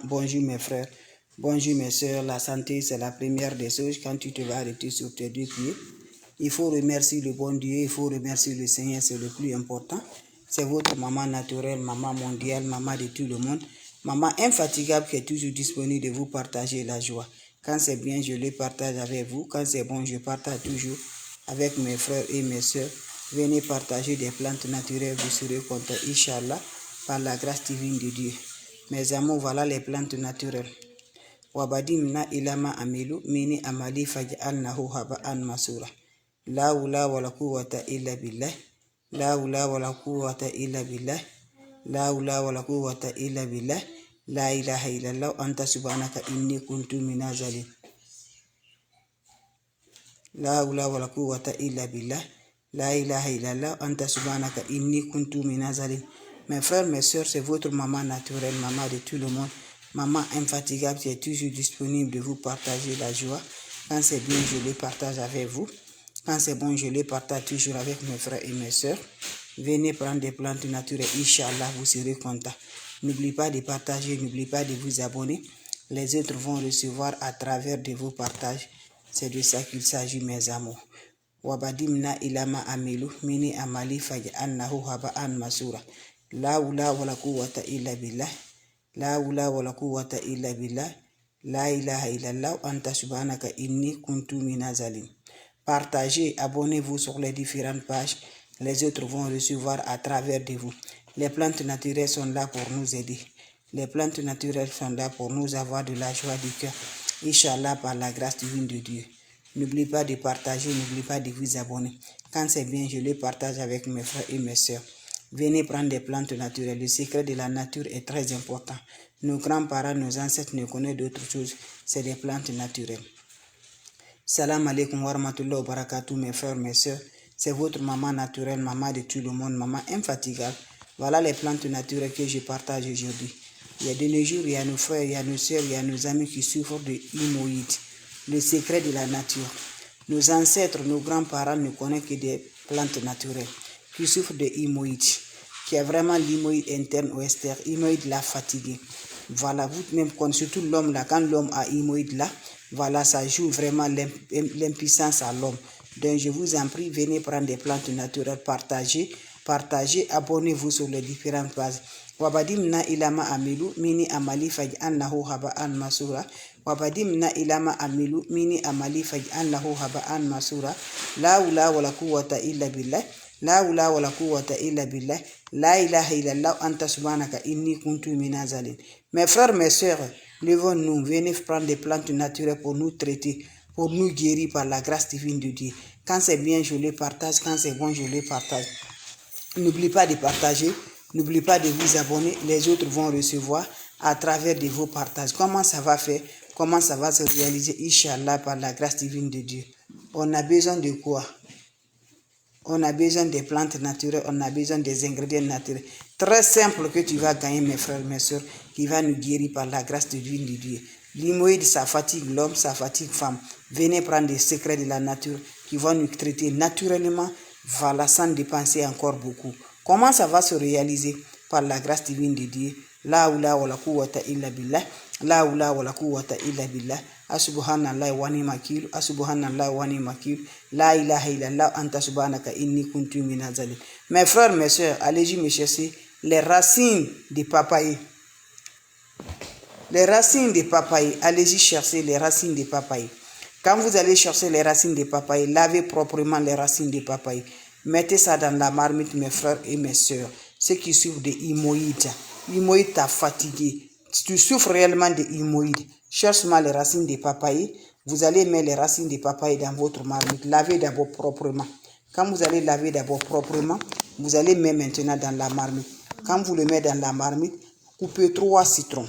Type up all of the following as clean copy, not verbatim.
Bonjour mes frères, bonjour mes soeurs. La santé, c'est la première des choses. Quand tu te vas arrêter sur tes deux pieds, il faut remercier le bon Dieu, il faut remercier le Seigneur, c'est le plus important. C'est votre maman naturelle, maman mondiale, maman de tout le monde, maman infatigable qui est toujours disponible de vous partager la joie. Quand c'est bien, je le partage avec vous. Quand c'est bon, je partage toujours avec mes frères et mes soeurs. Venez partager des plantes naturelles, vous serez content, Inch'Allah, par la grâce divine de Dieu. Mes amours, voilà les plantes naturelles. Wabadimna ilama amilu mini amali faj'alnahu haba'an masura. La hawla wala quwwata illa billah. La hawla wala quwwata illa billah. La hawla wala quwwata illa billah. La ilaha illallah anta subhanaka inni kuntu minaz zalimin. La hawla wala quwwata illa billah. La ilaha illallah anta subhanaka inni kuntu minaz zalimin. Mes frères, mes soeurs, c'est votre maman naturelle, maman de tout le monde, maman infatigable qui est toujours disponible de vous partager la joie. Quand c'est bien, je le partage avec vous. Quand c'est bon, je le partage toujours avec mes frères et mes soeurs. Venez prendre des plantes naturelles, Inch'Allah, vous serez contents. N'oubliez pas de partager, n'oubliez pas de vous abonner. Les autres vont recevoir à travers de vos partages. C'est de ça qu'il s'agit, mes amours. Wabadimna ilama amilu mini amali faj'alnahu haba'an masura. La hawla wala quwwata illa billah. La hawla wala quwwata illa billah. La ilaha illallah anta subhanaka inni kuntu minaz zalimin. Partagez, abonnez-vous sur les différentes pages. Les autres vont recevoir à travers de vous. Les plantes naturelles sont là pour nous aider. Les plantes naturelles sont là pour nous avoir de la joie du cœur. Inch'Allah, par la grâce divine de Dieu. N'oubliez pas de partager, n'oubliez pas de vous abonner. Quand c'est bien, je le partage avec mes frères et mes soeurs. Venez prendre des plantes naturelles. Le secret de la nature est très important. Nos grands-parents, nos ancêtres ne connaissent d'autres choses. C'est des plantes naturelles. Salam alaikum wa rahmatullahi wa barakatuh, mes frères, mes soeurs. C'est votre maman naturelle, maman de tout le monde, maman infatigable. Voilà les plantes naturelles que je partage aujourd'hui. Il y a de nos jours, il y a nos frères, il y a nos soeurs, il y a nos amis qui souffrent de hémorroïdes. Le secret de la nature. Nos ancêtres, nos grands-parents ne connaissent que des plantes naturelles qui souffrent de hémorroïdes, qui est vraiment l'hémorroïde interne ou externe, hémorroïde la fatiguée. Voilà, vous-même, surtout l'homme là, quand l'homme a hémorroïde là, voilà, ça joue vraiment l'impuissance à l'homme. Donc, je vous en prie, venez prendre des plantes naturelles, partagez, abonnez-vous sur les différentes pages. Wabadimna ilama amilu mini amali faj'alnahu haba'an masura. Wabadimna ilama amilu mini amali faj'alnahu haba'an masura. La hawla wala quwwata illa billah. La hawla wala quwwata illa billah. La ilaha illallah anta subhanaka inni kuntu minaz zalimin. Mes frères, mes soeurs, levons-nous, venez prendre des plantes naturelles pour nous traiter, pour nous guérir par la grâce divine de Dieu. Quand c'est bien, je les partage. Quand c'est bon, je les partage. N'oubliez pas de partager. N'oubliez pas de vous abonner. Les autres vont recevoir à travers de vos partages. Comment ça va faire? Comment ça va se réaliser? Inch'Allah, par la grâce divine de Dieu. On a besoin de quoi? On a besoin des plantes naturelles, on a besoin des ingrédients naturels. Très simple que tu vas gagner, mes frères, mes soeurs, qui va nous guérir par la grâce divine de Dieu. L'hémorroïde, ça fatigue l'homme, ça fatigue femme. Venez prendre des secrets de la nature qui vont nous traiter naturellement, voilà, sans dépenser encore beaucoup. Comment ça va se réaliser? Par la grâce divine de Dieu. La hawla wala quwwata illa billah. La hawla wala quwwata illa billah. Asubhanallah wa ni'mal wakil. Asubhanallah wa ni'mal wakil. La ilaha illallah anta subhanaka inni kuntu minaz zalimin. Mes frères, mes soeurs, allez-y me chercher les racines des papayes. Les racines des papayes, allez-y chercher les racines des papayes. Quand vous allez chercher les racines des papayes, lavez proprement les racines des papayes. Mettez ça dans la marmite, mes frères et mes soeurs. Ceux qui souffrent de hémorroïdes. L'hémorroïde t'a fatigué. Si tu souffres réellement de hémorroïdes, cherche-moi les racines des papayes. Vous allez mettre les racines des papayes dans votre marmite. Lavez d'abord proprement. Quand vous allez laver d'abord proprement, vous allez mettre maintenant dans la marmite. Quand vous le mettez dans la marmite, coupez 3 citrons.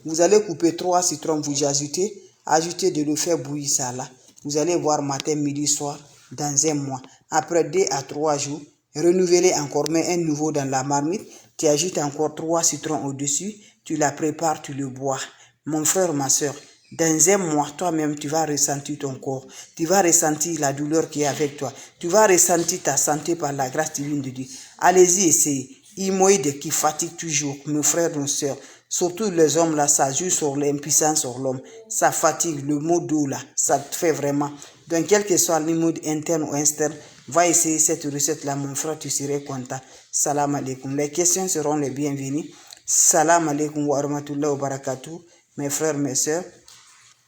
Vous allez couper 3 citrons, vous ajoutez de l'eau, faire bouillir ça là. Vous allez voir matin, midi, soir, dans un mois. Après 2 à 3 jours, renouvelez encore, mets un nouveau dans la marmite. Tu ajoutes encore 3 citrons au-dessus, tu la prépares, tu le bois. Mon frère, ma soeur, dans un mois, toi-même, tu vas ressentir ton corps. Tu vas ressentir la douleur qui est avec toi. Tu vas ressentir ta santé par la grâce divine de Dieu. Allez-y, essayez. Hémorroïde qui fatigue toujours, mes frères, nos soeurs. Surtout les hommes là, ça joue sur l'impuissance sur l'homme. Ça fatigue, le mot d'eau là, ça te fait vraiment. Donc quel que soit le mode interne ou externe, va essayer cette recette là, mon frère, tu serais content. Salam alaikum. Les questions seront les bienvenues. Salam alaikum wa rahmatullahi wa barakatuh. Mes frères, mes soeurs,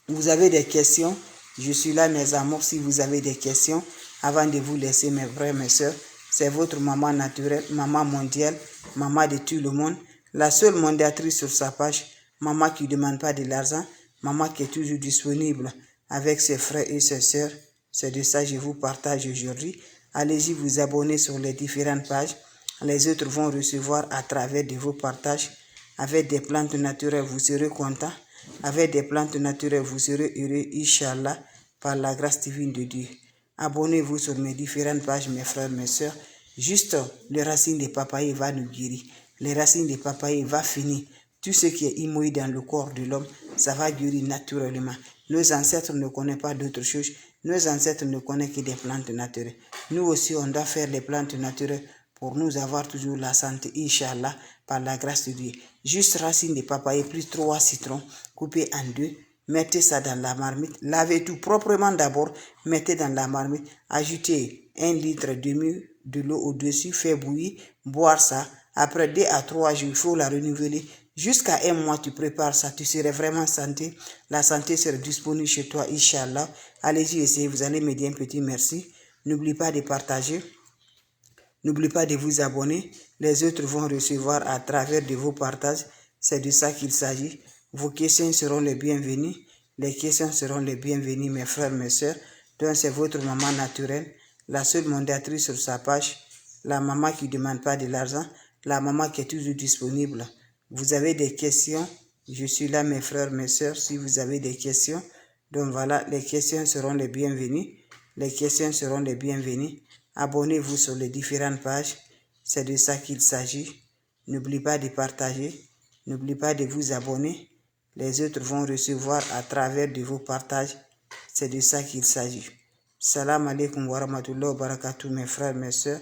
vous avez des questions? Je suis là, mes amours, si vous avez des questions, avant de vous laisser, mes frères, mes soeurs, c'est votre maman naturelle, maman mondiale, maman de tout le monde, la seule mondiatrice sur sa page, maman qui ne demande pas de l'argent, maman qui est toujours disponible avec ses frères et ses sœurs. C'est de ça que je vous partage aujourd'hui. Allez-y vous abonner sur les différentes pages. Les autres vont recevoir à travers de vos partages. Avec des plantes naturelles, vous serez content. Avec des plantes naturelles, vous serez heureux, Inch'Allah, par la grâce divine de Dieu. Abonnez-vous sur mes différentes pages, mes frères, mes soeurs. Juste, les racines de papaye va nous guérir. Les racines de papaye va finir. Tout ce qui est immoïde dans le corps de l'homme, ça va guérir naturellement. Nos ancêtres ne connaissent pas d'autre chose. Nos ancêtres ne connaissent que des plantes naturelles. Nous aussi, on doit faire les plantes naturelles pour nous avoir toujours la santé, Inch'Allah, par la grâce de Dieu. Juste racines de papaye plus 3 citrons coupés en 2. Mettez ça dans la marmite. Lavez tout proprement d'abord. Mettez dans la marmite. Ajoutez 1 litre demi de l'eau au-dessus. Faites bouillir. Boire ça. Après 2 à 3 jours, il faut la renouveler. Jusqu'à 1 mois, tu prépares ça. Tu serais vraiment santé. La santé sera disponible chez toi, Inch'Allah. Allez-y, essayez. Vous allez me dire un petit merci. N'oubliez pas de partager. N'oubliez pas de vous abonner. Les autres vont recevoir à travers de vos partages. C'est de ça qu'il s'agit. Vos questions seront les bienvenues. Les questions seront les bienvenues, mes frères, mes soeurs. Donc, c'est votre maman naturelle, la seule mondiatrice sur sa page, la maman qui ne demande pas de l'argent, la maman qui est toujours disponible. Vous avez des questions? Je suis là, mes frères, mes soeurs, si vous avez des questions. Donc, voilà, les questions seront les bienvenues. Les questions seront les bienvenues. Abonnez-vous sur les différentes pages. C'est de ça qu'il s'agit. N'oubliez pas de partager. N'oubliez pas de vous abonner. Les autres vont recevoir à travers de vos partages. C'est de ça qu'il s'agit. Salam alaikum wa rahmatullahi wa barakatuh, mes frères, mes soeurs.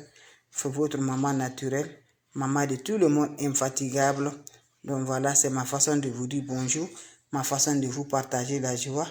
C'est votre maman naturelle, maman de tout le monde, infatigable. Donc voilà, c'est ma façon de vous dire bonjour, ma façon de vous partager la joie.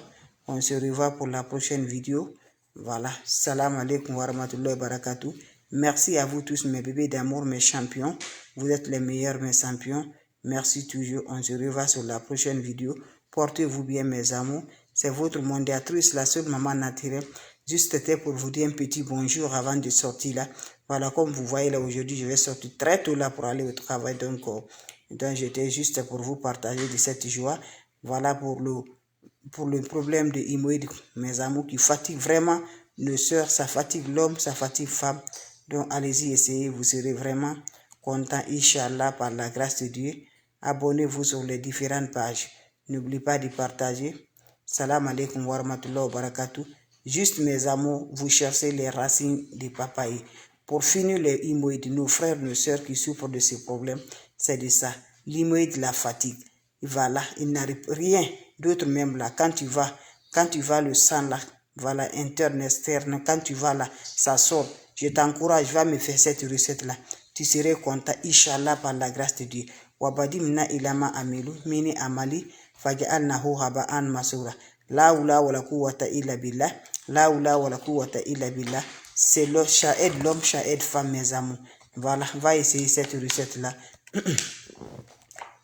On se revoit pour la prochaine vidéo. Voilà, salam alaikum wa rahmatullahi wa barakatuh. Merci à vous tous, mes bébés d'amour, mes champions. Vous êtes les meilleurs, mes champions. Merci toujours. On se revoit sur la prochaine vidéo. Portez-vous bien, mes amours. C'est votre mondiatrice, la seule maman naturelle. Juste c'était pour vous dire un petit bonjour avant de sortir là. Voilà, comme vous voyez là aujourd'hui, je vais sortir très tôt là pour aller au travail. Donc j'étais juste pour vous partager de cette joie. Voilà pour le problème de hémorroïdes, mes amours, qui fatigue vraiment nos sœurs, ça fatigue l'homme, ça fatigue femme. Donc allez-y, essayez, vous serez vraiment content, Inch'Allah, par la grâce de Dieu. Abonnez-vous sur les différentes pages. N'oubliez pas de partager. Salam alaikum wa rahmatullahi wa barakatuh. Juste, mes amours, vous cherchez les racines de papaye. Pour finir les hémorroïdes, nos frères, nos sœurs qui souffrent de ces problèmes, c'est de ça. L'hémorroïde, la fatigue. Voilà, il n'arrive rien d'autre même là. Quand tu vas le sang là, voilà, interne, externe, quand tu vas là, ça sort. Je t'encourage, va me faire cette recette là. Tu serais content, Inch'Allah, par la grâce de Dieu. Wabadi mina ilama amilu, mini amali, faja'alnahu haba'an masura. La oula wa la quwwata illa billah. La oula wa la quwwata illa billah. C'est l'homme, ça aide l'homme, ça aide femme, mes amours. Voilà, va essayer cette recette là.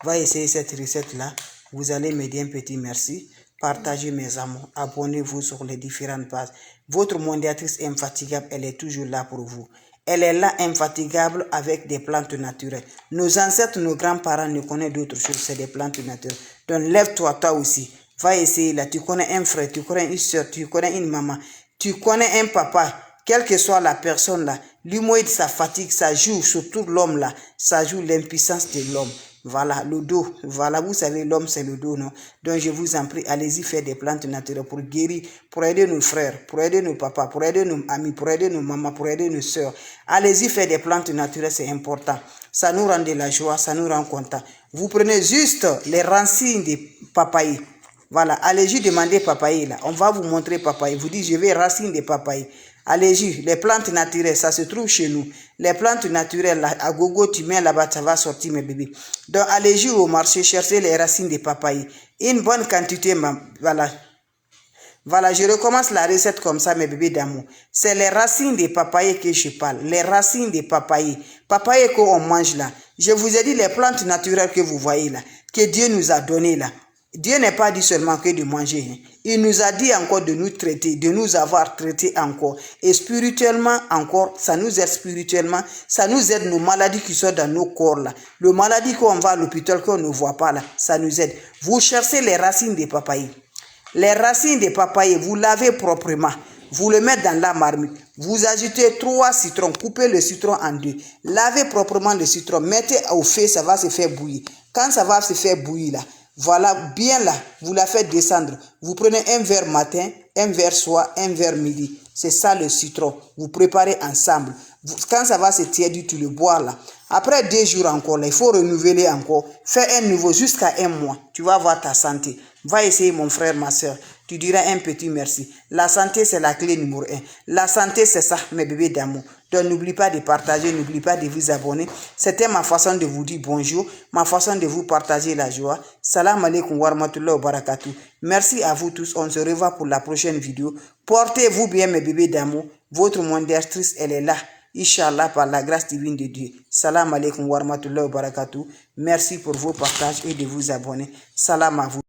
Va essayer cette recette là. Vous allez me dire un petit merci. Partagez, mes amours. Abonnez-vous sur les différentes pages. Votre mondiatrice infatigable, elle est toujours là pour vous. Elle est là, infatigable, avec des plantes naturelles. Nos ancêtres, nos grands-parents ne connaissent d'autres choses, c'est des plantes naturelles. Donc lève-toi, toi aussi. Va essayer là. Tu connais un frère, tu connais une soeur, tu connais une maman, tu connais un papa. Quelle que soit la personne là, l'hémorroïde, ça fatigue, ça joue sur tout l'homme là. Ça joue l'impuissance de l'homme. Voilà, le dos. Voilà, vous savez, l'homme, c'est le dos, non? Donc, je vous en prie, allez-y faire des plantes naturelles pour guérir, pour aider nos frères, pour aider nos papas, pour aider nos amis, pour aider nos mamans, pour aider nos soeurs. Allez-y faire des plantes naturelles, c'est important. Ça nous rend de la joie, ça nous rend content. Vous prenez juste les racines de papaye. Voilà, allez-y demander papaye là. On va vous montrer papaye. Vous dites, je vais racines de papaye. Allez-y, les plantes naturelles, ça se trouve chez nous. Les plantes naturelles, là, à gogo, tu mets là-bas, ça va sortir, mes bébés. Donc, allez-y au marché, chercher les racines de papaye. Une bonne quantité, voilà. Voilà, je recommence la recette comme ça, mes bébés d'amour. C'est les racines de papaye que je parle. Les racines de papaye. Papaye qu'on mange là. Je vous ai dit les plantes naturelles que vous voyez là, que Dieu nous a donné là. Dieu n'est pas dit seulement que de manger. Hein. Il nous a dit encore de nous traiter, de nous avoir traités encore. Et spirituellement encore, ça nous aide spirituellement. Ça nous aide nos maladies qui sont dans nos corps là. Les maladies qu'on va à l'hôpital qu'on ne voit pas là, ça nous aide. Vous cherchez les racines de papaye. Les racines de papaye, vous lavez proprement. Vous le mettez dans la marmite. Vous ajoutez 3 citrons. Coupez le citron en 2. Lavez proprement le citron. Mettez au feu, ça va se faire bouillir. Quand ça va se faire bouillir là, voilà, bien là, vous la faites descendre. Vous prenez un verre matin, un verre soir, un verre midi. C'est ça le citron. Vous préparez ensemble. Quand ça va se tiédir, tu le bois là. Après 2 jours encore, là, il faut renouveler encore. Fais un nouveau jusqu'à 1 mois. Tu vas voir ta santé. Va essayer, mon frère, ma soeur. Tu diras un petit merci. La santé, c'est la clé numéro 1. La santé, c'est ça, mes bébés d'amour. Donc, n'oublie pas de partager, n'oublie pas de vous abonner. C'était ma façon de vous dire bonjour, ma façon de vous partager la joie. Salam alaikum wa rahmatullahi wa barakatuh. Merci à vous tous. On se revoit pour la prochaine vidéo. Portez-vous bien, mes bébés d'amour. Votre modératrice, elle est là. Inch'Allah, par la grâce divine de Dieu. Salam alaikum wa rahmatullahi wa barakatuh. Merci pour vos partages et de vous abonner. Salam à vous.